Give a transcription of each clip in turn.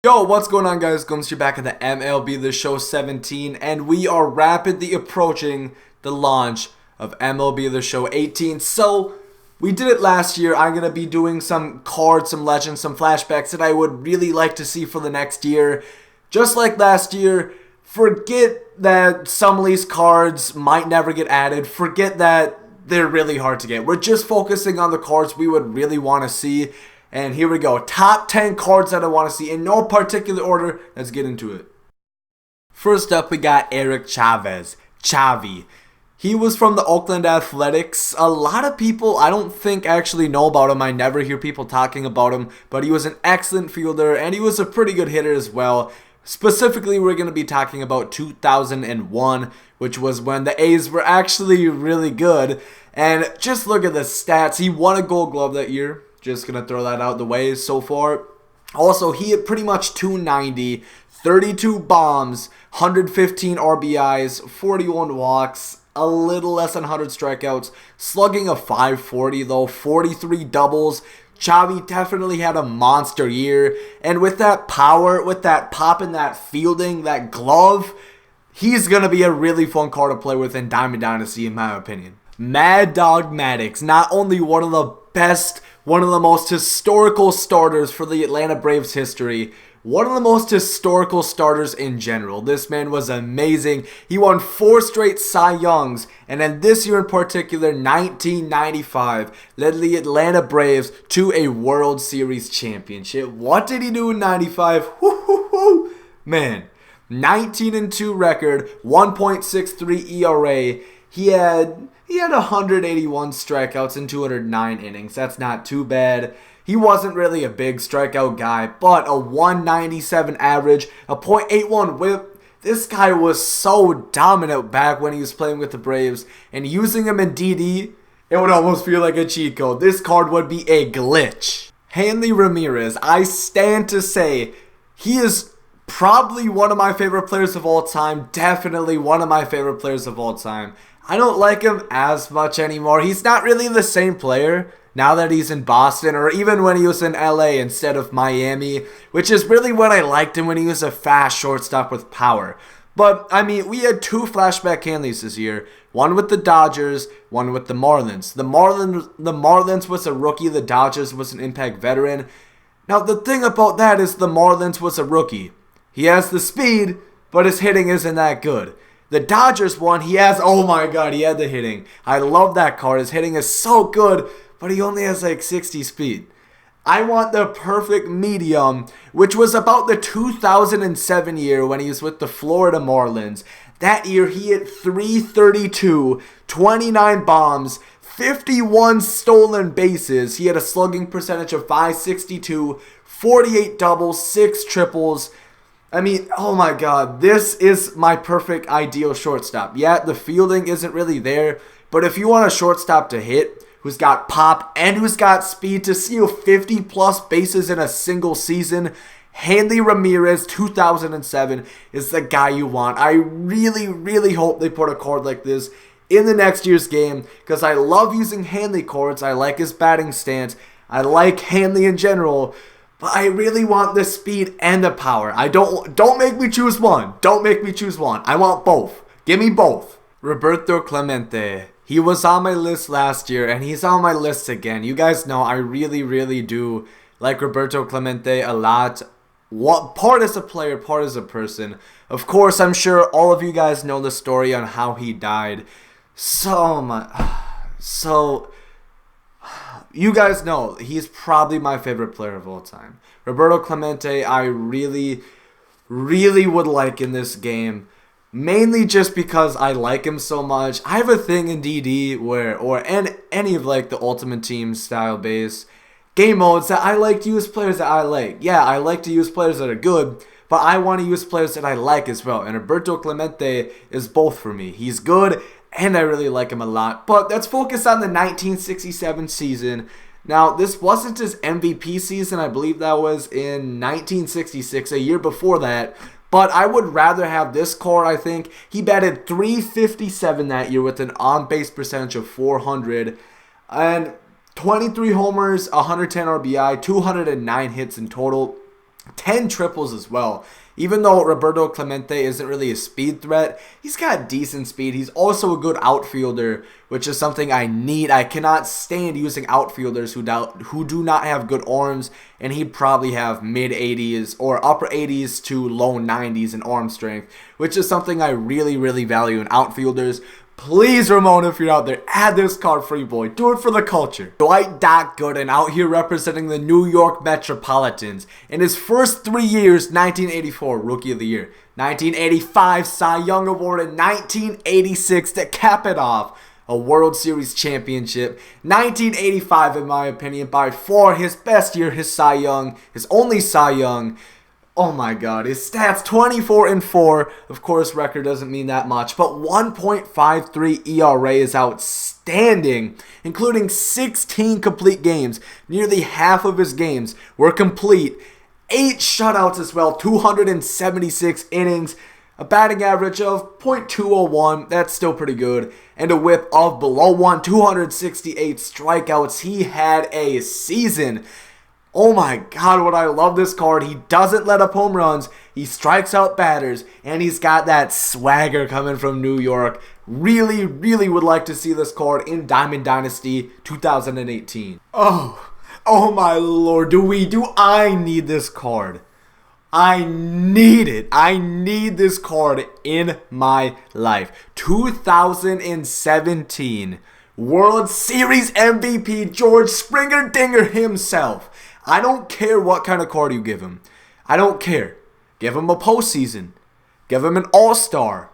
Yo, what's going on, guys? Gomes here back at the MLB The Show 17, and we are rapidly approaching the launch of MLB The Show 18. So, we did it last year. I'm going to be doing some cards, some legends, some flashbacks that I would really like to see for the next year. Just like last year, forget that some of these cards might never get added. Forget that they're really hard to get. We're just focusing on the cards we would really want to see. And here we go. Top 10 cards that I want to see in no particular order. Let's get into it. First up, we got Eric Chavez. Chavi. He was from the Oakland Athletics. A lot of people, I don't think, actually know about him. I never hear people talking about him. But he was an excellent fielder, and he was a pretty good hitter as well. Specifically, we're going to be talking about 2001, which was when the A's were actually really good. And just look at the stats. He won a Gold Glove that year. Just going to throw that out the way so far. Also, he hit pretty much 290, 32 bombs, 115 RBIs, 41 walks, a little less than 100 strikeouts, slugging a 540 though, 43 doubles. Chavi definitely had a monster year. And with that power, with that pop and that fielding, that glove, he's going to be a really fun card to play with in Diamond Dynasty, in my opinion. Mad Dog Maddox, not only one of the best, one of the most historical starters for the Atlanta Braves history, one of the most historical starters in general. This man was amazing. He won 4 straight Cy Youngs, and then this year in particular, 1995, led the Atlanta Braves to a World Series championship. What did he do in 95? Man, 19-2 record, 1.63 ERA. He had 181 strikeouts in 209 innings. That's not too bad. He wasn't really a big strikeout guy, but a 197 average, a .81 whip. This guy was so dominant back when he was playing with the Braves, and using him in DD, it would almost feel like a cheat code. This card would be a glitch. Hanley Ramirez, I stand to say, he is probably one of my favorite players of all time. Definitely one of my favorite players of all time. I don't like him as much anymore. He's not really the same player now that he's in Boston, or even when he was in LA instead of Miami, which is really when I liked him, when he was a fast shortstop with power. But, I mean, we had 2 flashback Hanleys this year. One with the Dodgers, one with the Marlins. The Marlins was a rookie, the Dodgers was an impact veteran. Now, the thing about that is the Marlins was a rookie. He has the speed, but his hitting isn't that good. The Dodgers one, he has, oh my god, he had the hitting. I love that card. His hitting is so good, but he only has like 60 speed. I want the perfect medium, which was about the 2007 year when he was with the Florida Marlins. That year, he hit 332, 29 bombs, 51 stolen bases. He had a slugging percentage of .562, 48 doubles, 6 triples. I mean, oh my god, this is my perfect ideal shortstop. Yeah, the fielding isn't really there, but if you want a shortstop to hit, who's got pop and who's got speed to steal 50 plus bases in a single season, Hanley Ramirez 2007 is the guy you want. I really, really hope they put a card like this in the next year's game, because I love using Hanley cards. I like his batting stance. I like Hanley in general. But I really want the speed and the power. Don't make me choose one. Don't make me choose one. I want both. Give me both. Roberto Clemente. He was on my list last year, and he's on my list again. You guys know I really, really do like Roberto Clemente a lot. Part as a player, part as a person. Of course, I'm sure all of you guys know the story on how he died. You guys know, he's probably my favorite player of all time. Roberto Clemente, I really, really would like in this game. Mainly just because I like him so much. I have a thing in DD or any of like the Ultimate Team style base game modes that I like to use players that I like. Yeah, I like to use players that are good, but I want to use players that I like as well. And Roberto Clemente is both for me. He's good, and I really like him a lot. But let's focus on the 1967 season. Now, this wasn't his MVP season. I believe that was in 1966, a year before that. But I would rather have this card, I think. He batted .357 that year with an on-base percentage of .400. And 23 homers, 110 RBI, 209 hits in total. 10 triples as well. Even though Roberto Clemente isn't really a speed threat, he's got decent speed. He's also a good outfielder, which is something I need. I cannot stand using outfielders who do not have good arms, and he'd probably have mid-80s or upper 80s to low 90s in arm strength, which is something I really, really value in outfielders. Please, Ramon, if you're out there, add this card for you, boy. Do it for the culture. Dwight Doc Gooden out here representing the New York Metropolitans. In his first 3 years, 1984, Rookie of the Year. 1985, Cy Young Award. And 1986, to cap it off, a World Series championship. 1985, in my opinion, by far his best year, his Cy Young, his only Cy Young. Oh my god, his stats 24-4. Of course, record doesn't mean that much, but 1.53 ERA is outstanding, including 16 complete games. Nearly half of his games were complete. 8 shutouts as well, 276 innings, a batting average of .201, that's still pretty good, and a whip of below 1, 268 strikeouts. He had a season. Oh my god, what I love this card. He doesn't let up home runs, he strikes out batters, and he's got that swagger coming from New York. Really, really would like to see this card in Diamond Dynasty 2018. Oh my lord, do I need this card? I need it. I need this card in my life. 2017 World Series MVP George Springer Dinger himself. I don't care what kind of card you give him. I don't care. Give him a postseason. Give him an all-star.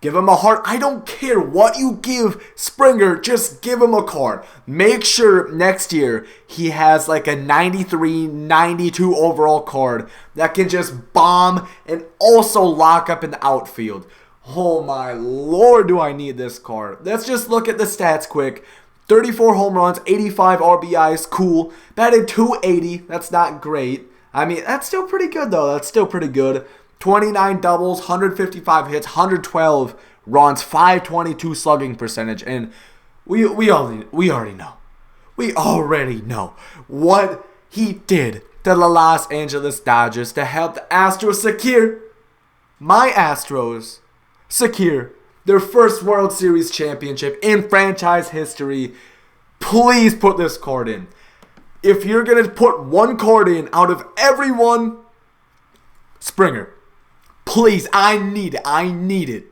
Give him a heart. I don't care what you give Springer. Just give him a card. Make sure next year he has like a 93, 92 overall card that can just bomb and also lock up in the outfield. Oh my lord, do I need this card. Let's just look at the stats quick. 34 home runs, 85 RBIs, cool. Batted .280, that's not great. I mean, that's still pretty good though, that's still pretty good. 29 doubles, 155 hits, 112 runs, 522 slugging percentage, and we already know. We already know what he did to the Los Angeles Dodgers to help the Astros secure, my Astros, secure their first World Series championship in franchise history. Please put this card in. If you're going to put one card in out of everyone, Springer. Please, I need it. I need it.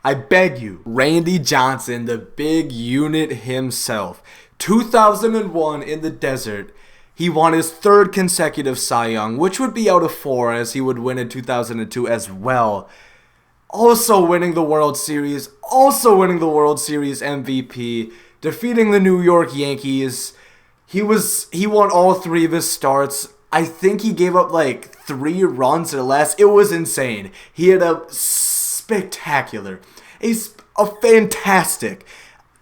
I beg you. Randy Johnson, the big unit himself. 2001 in the desert. He won his 3rd consecutive Cy Young, which would be out of 4 as he would win in 2002 as well. Also winning the World Series. Also winning the World Series MVP. Defeating the New York Yankees. He won all 3 of his starts. I think he gave up like 3 runs or less. It was insane. He had a spectacular, a fantastic,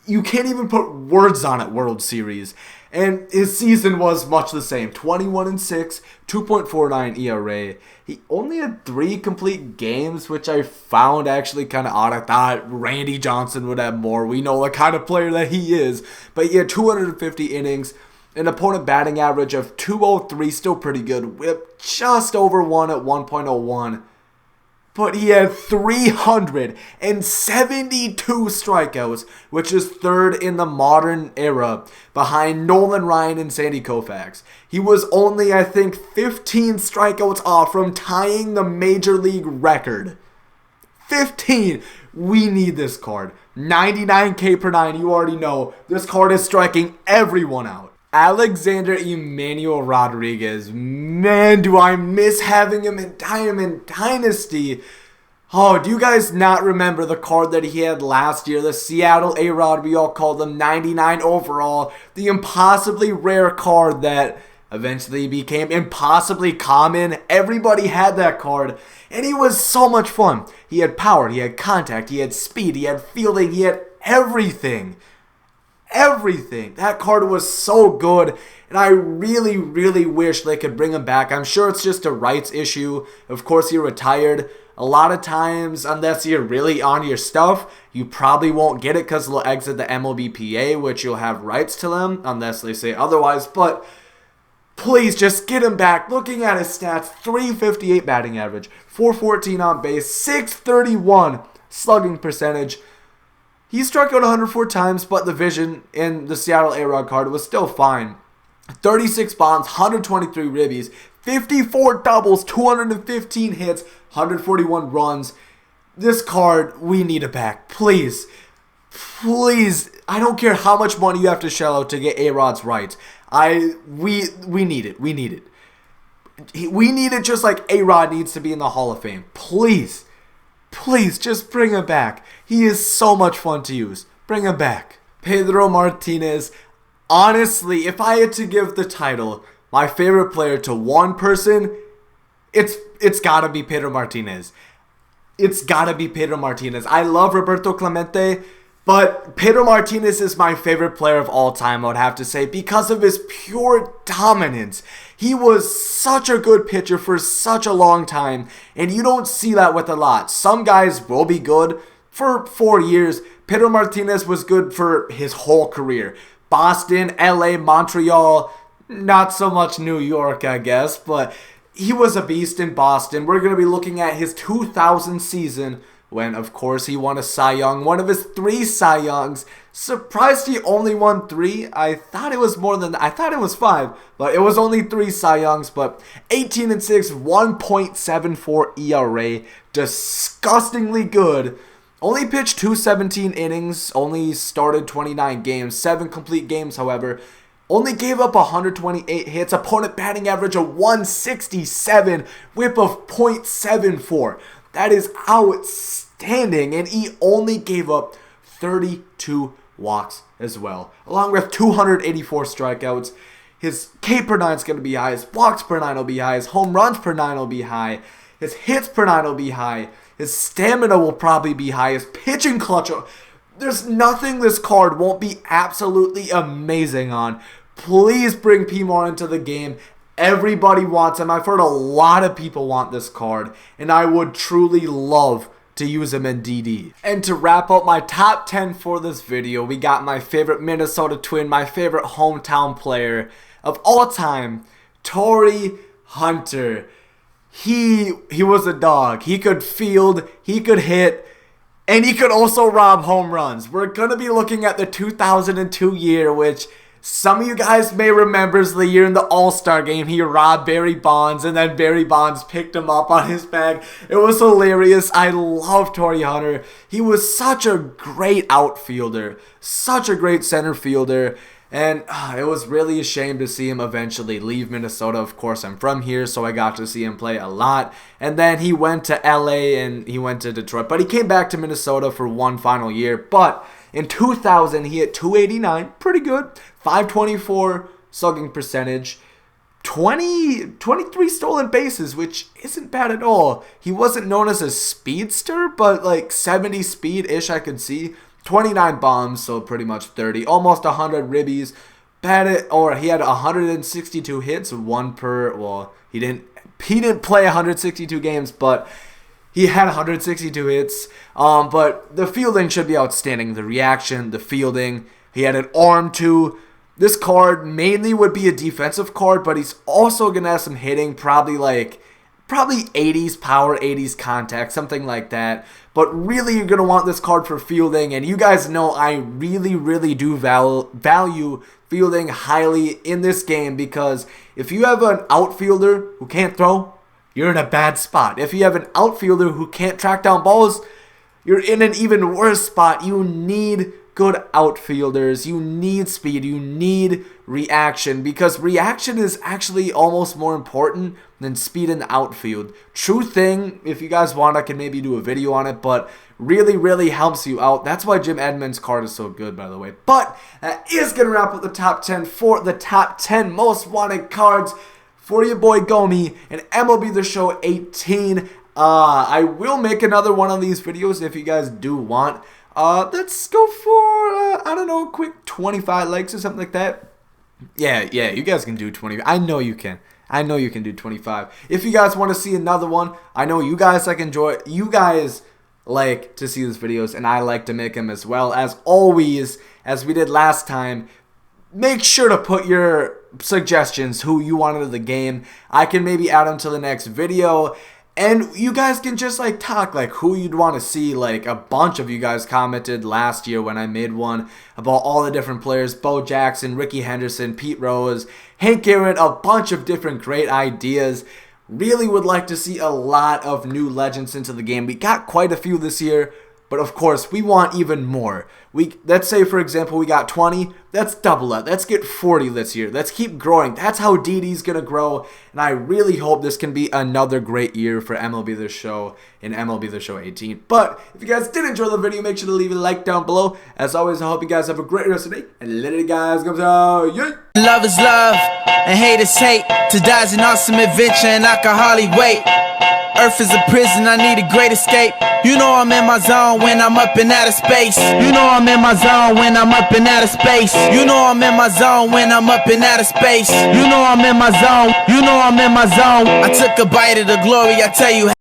you can't even put words on it, World Series. And his season was much the same. 21-6, 2.49 ERA. He only had 3 complete games, which I found actually kind of odd. I thought Randy Johnson would have more. We know the kind of player that he is. But he had 250 innings. An opponent batting average of .203, still pretty good. Whip just over 1 at 1.01. But he had 372 strikeouts, which is 3rd in the modern era, behind Nolan Ryan and Sandy Koufax. He was only, I think, 15 strikeouts off from tying the Major League record. 15! We need this card. 99K per 9, you already know. This card is striking everyone out. Alexander Emmanuel Rodriguez. Man, do I miss having him in Diamond Dynasty. Oh, do you guys not remember the card that he had last year? The Seattle A-Rod, we all called him 99 overall. The impossibly rare card that eventually became impossibly common. Everybody had that card, and he was so much fun. He had power, he had contact, he had speed, he had fielding, he had everything. Everything. That card was so good, and I really, really wish they could bring him back. I'm sure it's just a rights issue. Of course, he retired. A lot of times, unless you're really on your stuff, you probably won't get it because they'll exit the MLB PA, which you'll have rights to them, unless they say otherwise. But Please just get him back. Looking at his stats, 358 batting average, 414 on base, 631 slugging percentage. He struck out 104 times, but the vision in the Seattle A-Rod card was still fine. 36 bombs, 123 ribbies, 54 doubles, 215 hits, 141 runs. This card, we need it back. Please. Please. I don't care how much money you have to shell out to get A-Rod's rights. We need it. We need it. We need it just like A-Rod needs to be in the Hall of Fame. Please. Please, just bring him back. He is so much fun to use. Bring him back. Pedro Martinez. Honestly, if I had to give the title, my favorite player to one person, it's gotta be Pedro Martinez. It's gotta be Pedro Martinez. I love Roberto Clemente, but Pedro Martinez is my favorite player of all time, I would have to say, because of his pure dominance. He was such a good pitcher for such a long time, and you don't see that with a lot. Some guys will be good for 4 years. Pedro Martinez was good for his whole career. Boston, LA, Montreal, not so much New York, I guess, but he was a beast in Boston. We're going to be looking at his 2000 season when, of course, he won a Cy Young, one of his 3 Cy Youngs. Surprised he only won 3. I thought it was more than that. I thought it was 5, but it was only 3 Cy Youngs. But 18-6, 1.74 ERA, disgustingly good. Only pitched 217 innings, only started 29 games, 7 complete games, however. Only gave up 128 hits, opponent batting average of 167, whip of .74. That is outstanding, and he only gave up 32 walks as well, along with 284 strikeouts. His K per 9 is going to be high, his walks per 9 will be high, his home runs per 9 will be high, his hits per 9 will be high, his stamina will probably be high, his pitching clutch. There's nothing this card won't be absolutely amazing on. Please bring P more into the game. Everybody wants him. I've heard a lot of people want this card, and I would truly love to use him in DD. And to wrap up my top 10 for this video, we got my favorite Minnesota Twin, my favorite hometown player of all time, Torii Hunter. He was a dog. He could field, he could hit, and he could also rob home runs. We're going to be looking at the 2002 year, which some of you guys may remember is the year in the All-Star game he robbed Barry Bonds, and then Barry Bonds picked him up on his back. It was hilarious. I love Torii Hunter. He was such a great outfielder, such a great center fielder, and it was really a shame to see him eventually leave Minnesota. Of course, I'm from here, so I got to see him play a lot. And then he went to LA and he went to Detroit, but he came back to Minnesota for one final year. But in 2000, he hit 289, pretty good, 524 slugging percentage, 23 stolen bases, which isn't bad at all. He wasn't known as a speedster, but like 70 speed-ish I could see. 29 bombs, so pretty much 30, almost 100 ribbies. He had 162 hits, one per. Well, he didn't play 162 games, but he had 162 hits. But the fielding should be outstanding. The reaction, the fielding. He had an arm too. This card mainly would be a defensive card, but he's also gonna have some hitting, probably 80s power, 80s contact, something like that. But really, you're going to want this card for fielding. And you guys know I really, really do value fielding highly in this game, because if you have an outfielder who can't throw, you're in a bad spot. If you have an outfielder who can't track down balls, you're in an even worse spot. You need good outfielders. You need speed. You need reaction, because reaction is actually almost more important than speed in the outfield. True thing. If you guys want, I can maybe do a video on it, but really, really helps you out. That's why Jim Edmonds' card is so good, by the way. But that is going to wrap up the top 10 for the top 10 most wanted cards for your boy Gomi and MLB The Show 18. I will make another one of these videos if you guys do want. Let's go for, I don't know, a quick 25 likes or something like that. Yeah, you guys can do 20. I know you can. I know you can do 25. If you guys want to see another one, I know you guys you guys like to see these videos, and I like to make them as well. As always, as we did last time, make sure to put your suggestions who you wanted in the game. I can maybe add them to the next video. And you guys can just like talk like who you'd want to see. Like a bunch of you guys commented last year when I made one about all the different players. Bo Jackson, Ricky Henderson, Pete Rose, Hank Aaron, a bunch of different great ideas. Really would like to see a lot of new legends into the game. We got quite a few this year. But of course, we want even more. Let's say, for example, we got 20. Let's double that. Let's get 40 this year. Let's keep growing. That's how DD's going to grow. And I really hope this can be another great year for MLB The Show in MLB The Show 18. But if you guys did enjoy the video, make sure to leave a like down below. As always, I hope you guys have a great rest of the day. And later, guys. Comes out. Yay! Love is love, and hate is hate. To die is an awesome adventure, and I can hardly wait. Earth is a prison, I need a great escape. You know I'm in my zone when I'm up in outer space. You know I'm in my zone when I'm up in outer space. You know I'm in my zone when I'm up in outer space. You know I'm in my zone. You know I'm in my zone. I took a bite of the glory, I tell you.